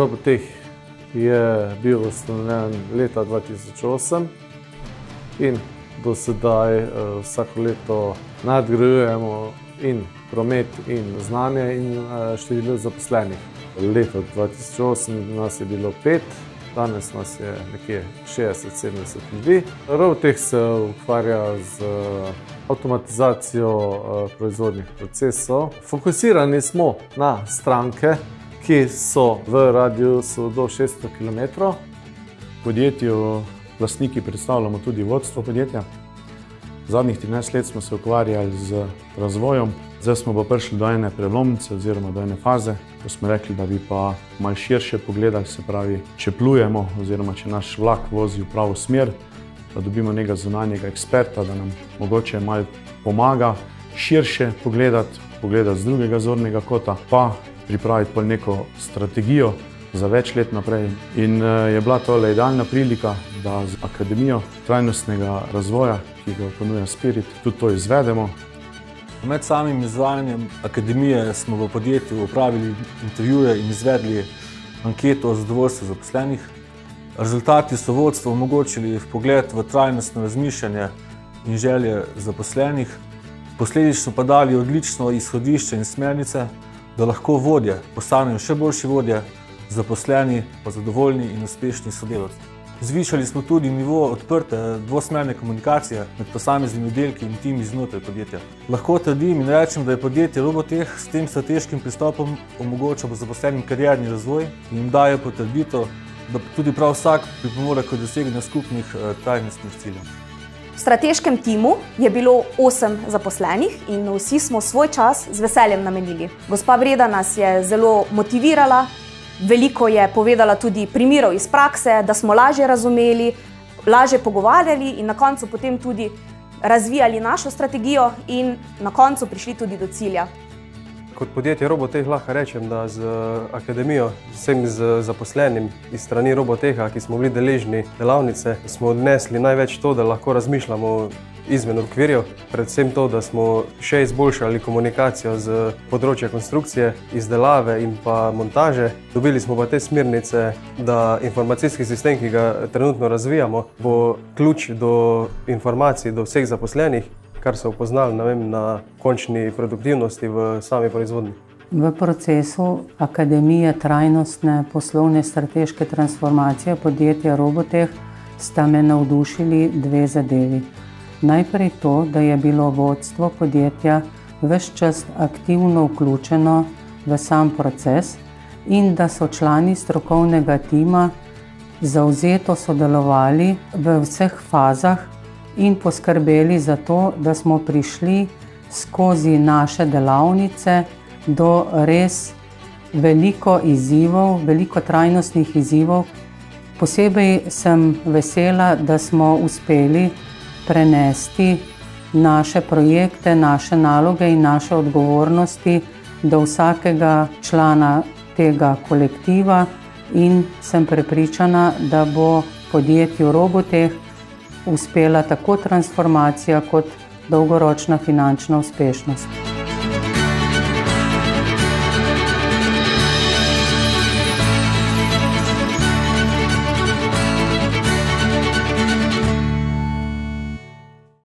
Robotech je bil ustanovljen leta 2008 in do sedaj vsako leto nadgrajujemo in promet in znanje in število zaposlenih. Leta 2008 nas je bilo 5, danes nas je nekje 60-70 ljudi. Robotech se ukvarja z avtomatizacijo proizvodnih procesov. Fokusirani smo na stranke, ki so v radiusu do 600 km. V podjetju lastniki predstavljamo tudi vodstvo podjetja. Zadnjih 13 let smo se ukvarjali z razvojem. Zdaj smo pa prišli do ene prelomnice oziroma do ene faze, ko smo rekli, da bi pa malo širše pogledali, se pravi, če plujemo oziroma če naš vlak vozi v pravo smer, da dobimo nekega zunanjega eksperta, da nam mogoče malo pomaga širše pogledati z drugega zornega kota, pa pripraviti pol neko strategijo za več let naprej. In je bila tole idealna prilika, da z Akademijo trajnostnega razvoja, ki ga ponuja Spirit, tudi to izvedemo. Med samim izvajanjem akademije smo v podjetju opravili intervjuje in izvedli anketo o zadovoljstvu zaposlenih. Rezultati so vodstvu omogočili vpogled v trajnostno razmišljanje in želje zaposlenih. Posledično pa dali odlično izhodišče in smernice, da lahko vodje postanejo še boljši vodje, zaposleni pa zadovoljni in uspešni sodelavci. Zvišali smo tudi nivo odprte dvosmerne komunikacije med posameznimi oddelki in timi znotraj podjetja. Lahko trdim in rečem, da je podjetje Robotech s tem strateškim pristopom omogoča zaposlenim karierni razvoj in jim daje potrditev, da tudi prav vsak pripomore k doseganju skupnih trajnostnih ciljev. V strateškem timu je bilo 8 zaposlenih in vsi smo svoj čas z veseljem namenili. Gospa Breda nas je zelo motivirala, veliko je povedala tudi primerov iz prakse, da smo lažje razumeli, lažje pogovarjali in na koncu potem tudi razvijali našo strategijo in na koncu prišli tudi do cilja. Kot podjetje Robotech lahko rečem, da z akademijo, vsem zaposlenim iz strani Robotecha, ki smo bili deležni delavnice, smo odnesli največ to, da lahko razmišljamo izven okvirjev. Predvsem to, da smo še izboljšali komunikacijo z področja konstrukcije, izdelave in pa montaže. Dobili smo pa te smernice, da informacijski sistem, ki ga trenutno razvijamo, bo ključ do informacij do vseh zaposlenih, kar so upoznali na končni produktivnosti v sami proizvodnji. V procesu Akademije trajnostne poslovne strateške transformacije podjetja Robotech sta me navdušili dve zadevi. Najprej to, da je bilo vodstvo podjetja ves čas aktivno vključeno v sam proces in da so člani strokovnega tima zavzeto sodelovali v vseh fazah in poskrbeli za to, da smo prišli skozi naše delavnice do res veliko izzivov, veliko trajnostnih izzivov. Posebej sem vesela, da smo uspeli prenesti naše projekte, naše naloge in naše odgovornosti do vsakega člana tega kolektiva in sem prepričana, da bo podjetju Robotech uspela tako transformacija kot dolgoročna finančna uspešnost.